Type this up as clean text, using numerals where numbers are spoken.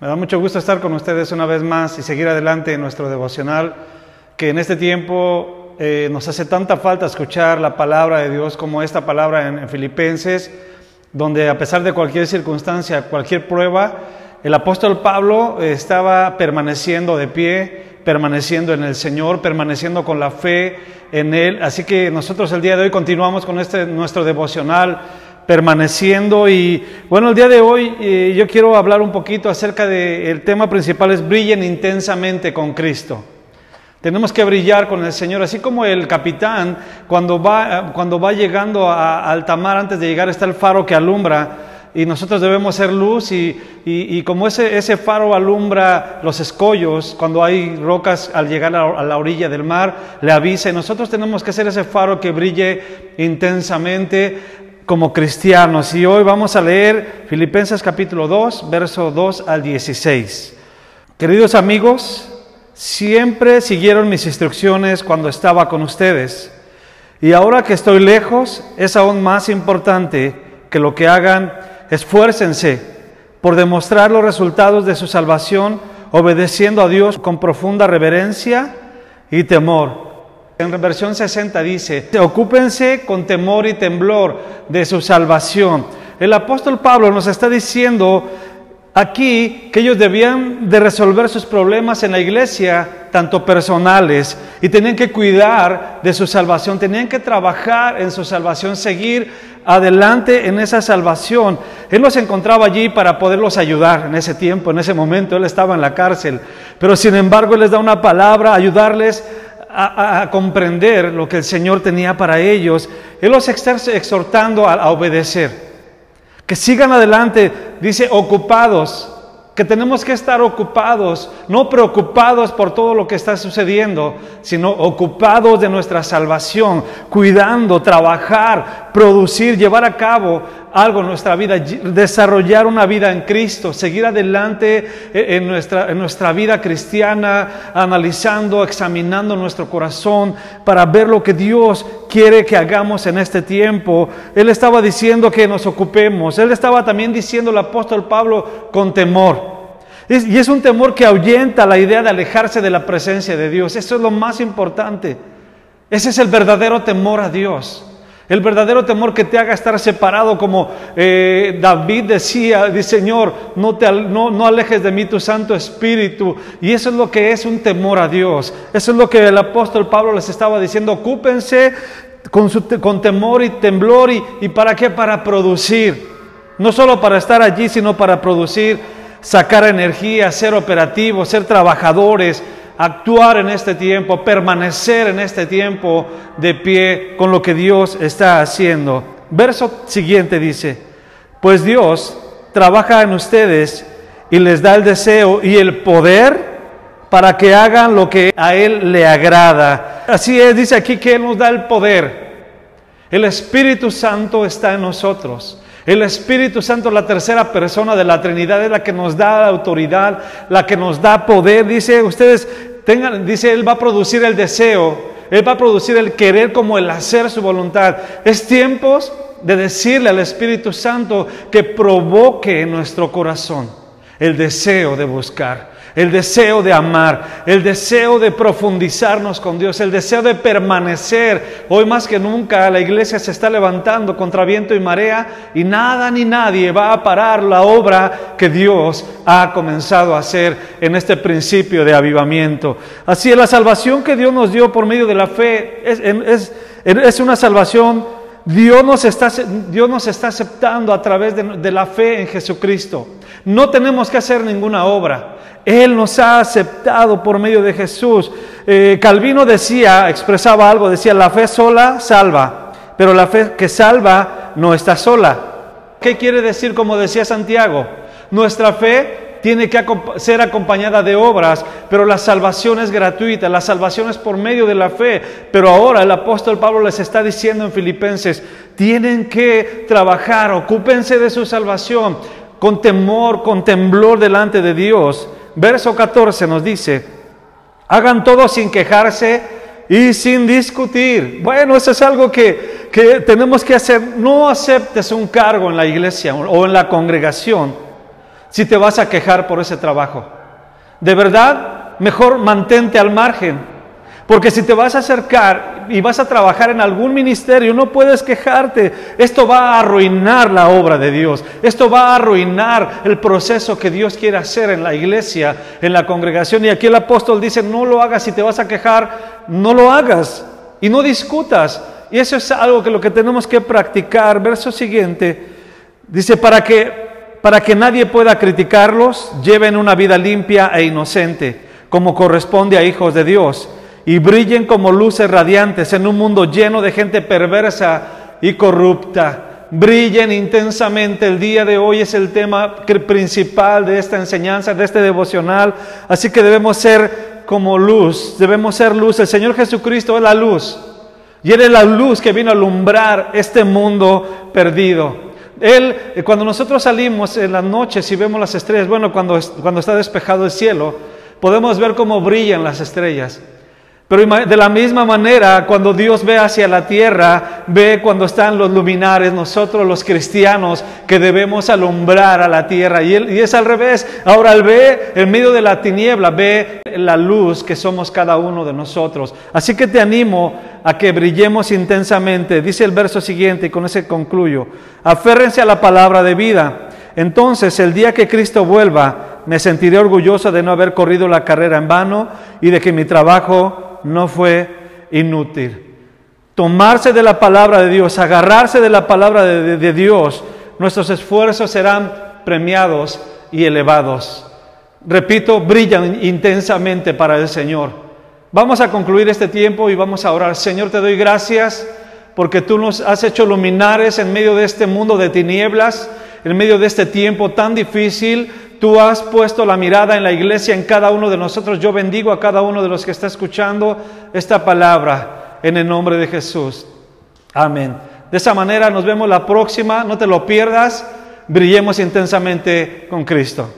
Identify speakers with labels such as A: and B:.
A: Me da mucho gusto estar con ustedes una vez más y seguir adelante en nuestro devocional, que en este tiempo nos hace tanta falta escuchar la palabra de Dios como esta palabra en Filipenses, donde a pesar de cualquier circunstancia, cualquier prueba, el apóstol Pablo estaba permaneciendo de pie, permaneciendo en el Señor, permaneciendo con la fe en Él. Así que nosotros el día de hoy continuamos con nuestro devocional, permaneciendo. Y bueno, el día de hoy yo quiero hablar un poquito acerca del tema principal, es brillen intensamente con Cristo. Tenemos que brillar con el Señor, así como el capitán cuando va llegando a alta mar, antes de llegar está el faro que alumbra, y nosotros debemos ser luz, y como ese faro alumbra los escollos, cuando hay rocas al llegar a la orilla del mar, le avisa, y nosotros tenemos que ser ese faro que brille intensamente como cristianos. Y hoy vamos a leer Filipenses capítulo 2, verso 2 al 16. Queridos amigos, siempre siguieron mis instrucciones cuando estaba con ustedes, y ahora que estoy lejos es aún más importante que lo que hagan. Esfuércense por demostrar los resultados de su salvación, obedeciendo a Dios con profunda reverencia y temor. En versión 60 dice: ocúpense con temor y temblor de su salvación. El apóstol Pablo nos está diciendo aquí que ellos debían de resolver sus problemas en la iglesia, tanto personales, y tenían que cuidar de su salvación, tenían que trabajar en su salvación, seguir adelante en esa salvación. Él los encontraba allí para poderlos ayudar en ese tiempo, en ese momento. Él estaba en la cárcel, pero sin embargo Él les da una palabra, ayudarles a comprender lo que el Señor tenía para ellos. Él los está exhortando a obedecer, que sigan adelante. Dice ocupados, que tenemos que estar ocupados, no preocupados por todo lo que está sucediendo, sino ocupados de nuestra salvación, cuidando, trabajar, producir, llevar a cabo algo en nuestra vida, desarrollar una vida en Cristo, seguir adelante en nuestra vida cristiana, analizando, examinando nuestro corazón para ver lo que Dios quiere que hagamos en este tiempo. Él estaba diciendo que nos ocupemos. Él estaba también diciendo, el apóstol Pablo, con temor. Y es un temor que ahuyenta la idea de alejarse de la presencia de Dios. Eso es lo más importante. Ese es el verdadero temor a Dios. El verdadero temor que te haga estar separado, como David decía, Señor, no alejes de mí tu Santo Espíritu. Y eso es lo que es un temor a Dios. Eso es lo que el apóstol Pablo les estaba diciendo. Ocúpense con temor y temblor. ¿Y para qué? Para producir. No solo para estar allí, sino para producir, sacar energía, ser operativos, ser trabajadores, actuar en este tiempo, permanecer en este tiempo de pie con lo que Dios está haciendo. Verso siguiente dice: pues Dios trabaja en ustedes y les da el deseo y el poder para que hagan lo que a Él le agrada. Así es, dice aquí que Él nos da el poder. El Espíritu Santo está en nosotros. El Espíritu Santo, la tercera persona de la Trinidad, es la que nos da autoridad, la que nos da poder. Dice, dice, Él va a producir el deseo, Él va a producir el querer como el hacer su voluntad. Es tiempo de decirle al Espíritu Santo que provoque en nuestro corazón el deseo de buscar, el deseo de amar, el deseo de profundizarnos con Dios, el deseo de permanecer. Hoy más que nunca la iglesia se está levantando contra viento y marea, y nada ni nadie va a parar la obra que Dios ha comenzado a hacer en este principio de avivamiento. Así es, la salvación que Dios nos dio por medio de la fe es una salvación. Dios nos está aceptando a través de la fe en Jesucristo. No tenemos que hacer ninguna obra. Él nos ha aceptado por medio de Jesús. Calvino expresaba algo, decía: la fe sola salva, pero la fe que salva no está sola. ¿Qué quiere decir? Como decía Santiago, nuestra fe tiene que ser acompañada de obras, pero la salvación es gratuita, la salvación es por medio de la fe. Pero ahora el apóstol Pablo les está diciendo en Filipenses: tienen que trabajar, ocúpense de su salvación, con temor, con temblor delante de Dios. Verso 14 nos dice: hagan todo sin quejarse y sin discutir. Bueno, eso es algo que tenemos que hacer. No aceptes un cargo en la iglesia o en la congregación si te vas a quejar por ese trabajo. De verdad, mejor mantente al margen. Porque si te vas a acercar y vas a trabajar en algún ministerio, no puedes quejarte. Esto va a arruinar la obra de Dios. Esto va a arruinar el proceso que Dios quiere hacer en la iglesia, en la congregación. Y aquí el apóstol dice, no lo hagas. Si te vas a quejar, no lo hagas. Y no discutas. Y eso es algo que lo que tenemos que practicar. Verso siguiente, dice, para que nadie pueda criticarlos, lleven una vida limpia e inocente, como corresponde a hijos de Dios. Y brillen como luces radiantes en un mundo lleno de gente perversa y corrupta. Brillen intensamente. El día de hoy es el tema principal de esta enseñanza, de este devocional. Así que debemos ser como luz, debemos ser luz. El Señor Jesucristo es la luz. Y Él es la luz que vino a alumbrar este mundo perdido. Él, cuando nosotros salimos en las noches y vemos las estrellas, bueno, cuando está despejado el cielo, podemos ver cómo brillan las estrellas. Pero de la misma manera, cuando Dios ve hacia la tierra, ve cuando están los luminares, nosotros los cristianos que debemos alumbrar a la tierra. Y es al revés. Ahora Él ve en medio de la tiniebla, ve la luz que somos cada uno de nosotros. Así que te animo a que brillemos intensamente. Dice el verso siguiente, y con ese concluyo. Aférrense a la palabra de vida. Entonces, el día que Cristo vuelva, me sentiré orgulloso de no haber corrido la carrera en vano y de que mi trabajo no fue inútil. Tomarse de la palabra de Dios, agarrarse de la palabra de Dios, nuestros esfuerzos serán premiados y elevados. Repito, brillan intensamente para el Señor. Vamos a concluir este tiempo y vamos a orar. Señor, te doy gracias porque tú nos has hecho luminares en medio de este mundo de tinieblas, en medio de este tiempo tan difícil. Tú has puesto la mirada en la iglesia, en cada uno de nosotros. Yo bendigo a cada uno de los que está escuchando esta palabra en el nombre de Jesús. Amén. De esa manera nos vemos la próxima. No te lo pierdas. Brillemos intensamente con Cristo.